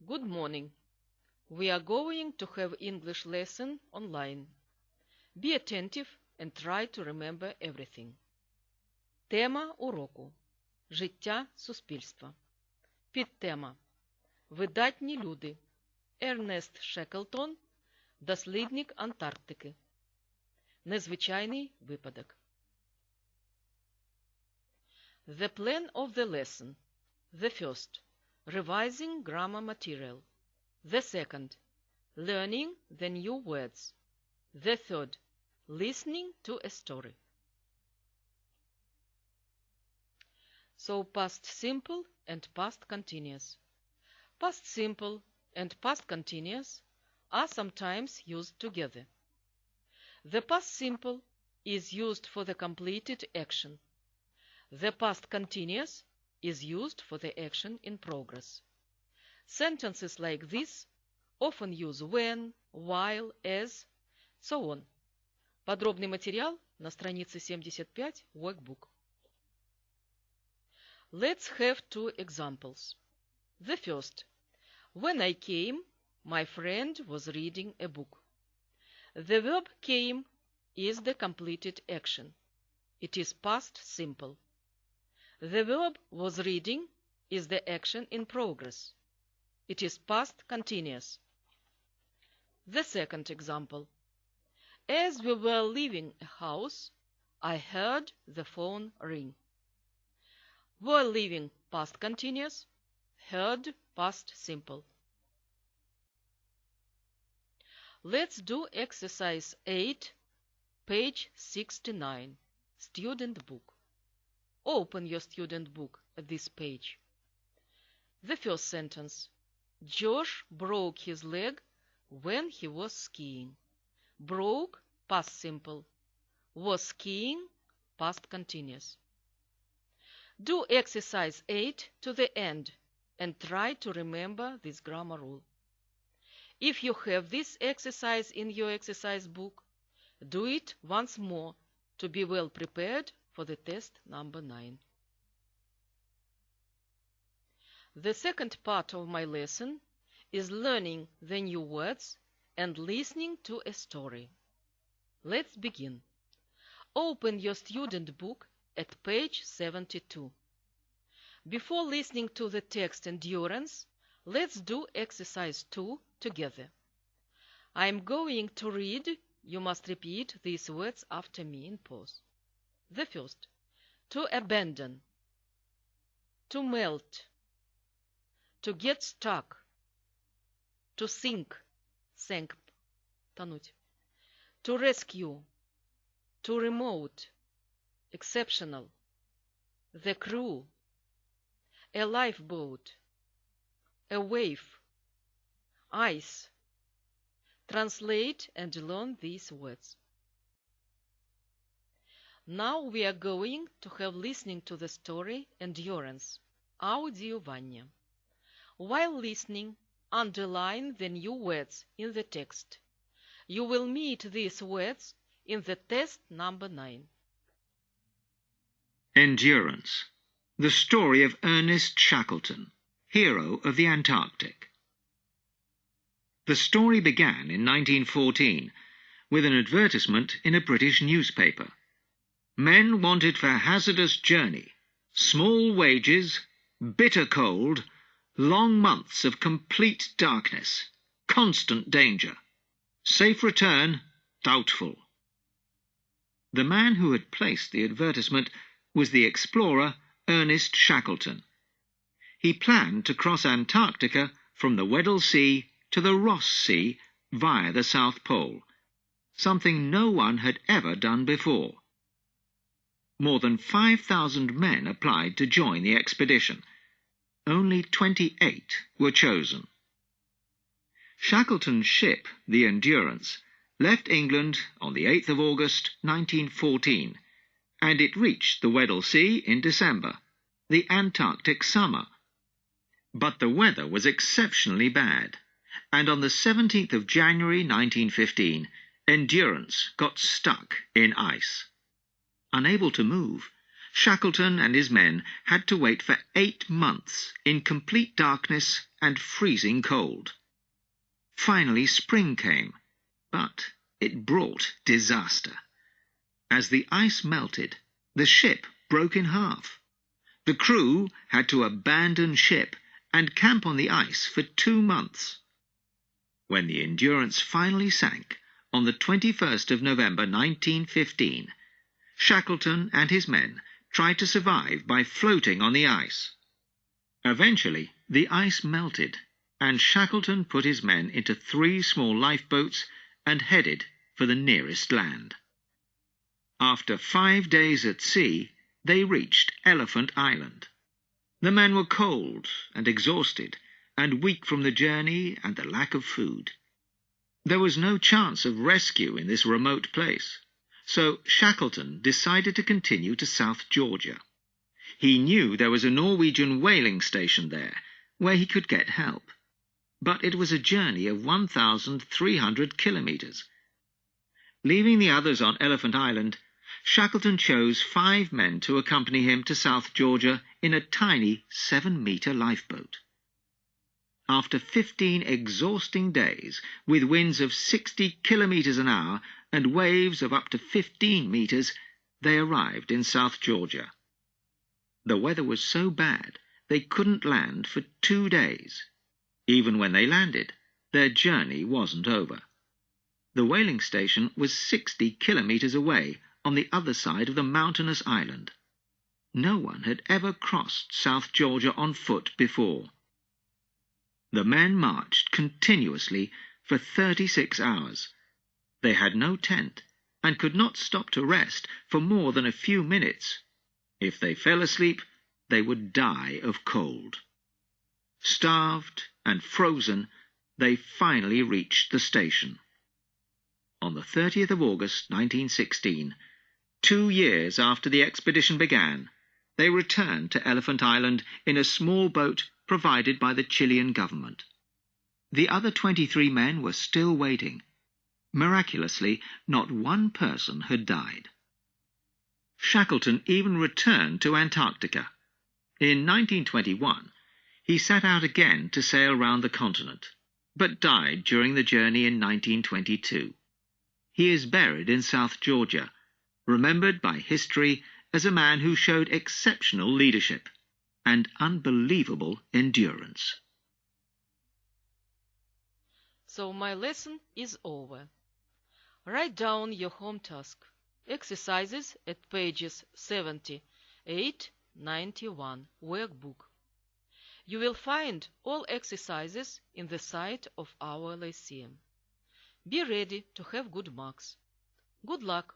Good morning. We are going to have English lesson online. Be attentive and try to remember everything. Тема уроку. Життя, суспільства. Підтема. Видатні люди. Ернест Шеклтон. Дослідник Антарктики. Незвичайний випадок. The plan of the lesson. The first. Revising grammar material. The second. Learning the new words. The third. Listening to a story. So past simple and past continuous. Past simple and past continuous are sometimes used together. The past simple is used for the completed action. The past continuous is used for the action in progress. Sentences like this often use when, while, as, so on. Подробный материал на странице 75 workbook. Let's have two examples. The first. When I came, my friend was reading a book. The verb came is the completed action. It is past simple. The verb was reading is the action in progress. It is past continuous. The second example. As we were leaving a house, I heard the phone ring. Were leaving past continuous, heard past simple. Let's do exercise 8, page 69, student book. Open your student book at this page. The first sentence. Josh broke his leg when he was skiing. Broke, past simple. Was skiing, past continuous. Do exercise 8 to the end and try to remember this grammar rule. If you have this exercise in your exercise book, do it once more to be well prepared for the test number 9. The second part of my lesson is learning the new words and listening to a story. Let's begin. Open your student book at page 72. Before listening to the text Endurance, let's do exercise 2 together. I am going to read. You must repeat these words after me in pause. The first. To abandon. To melt. To get stuck. To sink. Sank. Тонуть. To rescue. To remote. Exceptional. The crew. A lifeboat. A wave. Ice. Translate and learn these words. Now we are going to have listening to the story Endurance. Аудіювання. While listening, underline the new words in the text. You will meet these words in the test number 9. Endurance. The story of Ernest Shackleton, hero of the Antarctic. The story began in 1914 with an advertisement in a British newspaper. Men wanted for hazardous journey, small wages, bitter cold, long months of complete darkness, constant danger. Safe return, doubtful. The man who had placed the advertisement was the explorer Ernest Shackleton. He planned to cross Antarctica from the Weddell Sea to the Ross Sea via the South Pole, something no one had ever done before. More than 5,000 men applied to join the expedition. Only 28 were chosen. Shackleton's ship, the Endurance, left England on the 8th of August 1914, and it reached the Weddell Sea in December, the Antarctic summer. But the weather was exceptionally bad, and on the 17th of January 1915, Endurance got stuck in ice. Unable to move, Shackleton and his men had to wait for 8 months in complete darkness and freezing cold. Finally, spring came, but it brought disaster. As the ice melted, the ship broke in half. The crew had to abandon ship and camp on the ice for 2 months. When the Endurance finally sank on the 21st of November 1915, Shackleton and his men tried to survive by floating on the ice. Eventually, the ice melted, and Shackleton put his men into 3 small lifeboats and headed for the nearest land. After 5 days at sea, they reached Elephant Island. The men were cold and exhausted, and weak from the journey and the lack of food. There was no chance of rescue in this remote place, so Shackleton decided to continue to South Georgia. He knew there was a Norwegian whaling station there, where he could get help. But it was a journey of 1,300 kilometers. Leaving the others on Elephant Island, Shackleton chose 5 men to accompany him to South Georgia in a tiny 7-meter lifeboat. After 15 exhausting days, with winds of 60 kilometers an hour and waves of up to 15 meters, they arrived in South Georgia. The weather was so bad they couldn't land for 2 days. Even when they landed, their journey wasn't over. The whaling station was 60 kilometers away on the other side of the mountainous island. No one had ever crossed South Georgia on foot before. The men marched continuously for 36 hours. They had no tent and could not stop to rest for more than a few minutes. If they fell asleep, they would die of cold. Starved and frozen, they finally reached the station. On the 30th of August 1916, 2 years after the expedition began, they returned to Elephant Island in a small boat provided by the Chilean government. The other 23 men were still waiting. Miraculously, not one person had died. Shackleton even returned to Antarctica. In 1921, he set out again to sail round the continent, but died during the journey in 1922. He is buried in South Georgia, remembered by history as a man who showed exceptional leadership and unbelievable endurance. So my lesson is over. Write down your home task. Exercises at pages 78-91 workbook. You will find all exercises in the site of our Lyceum. Be ready to have good marks. Good luck!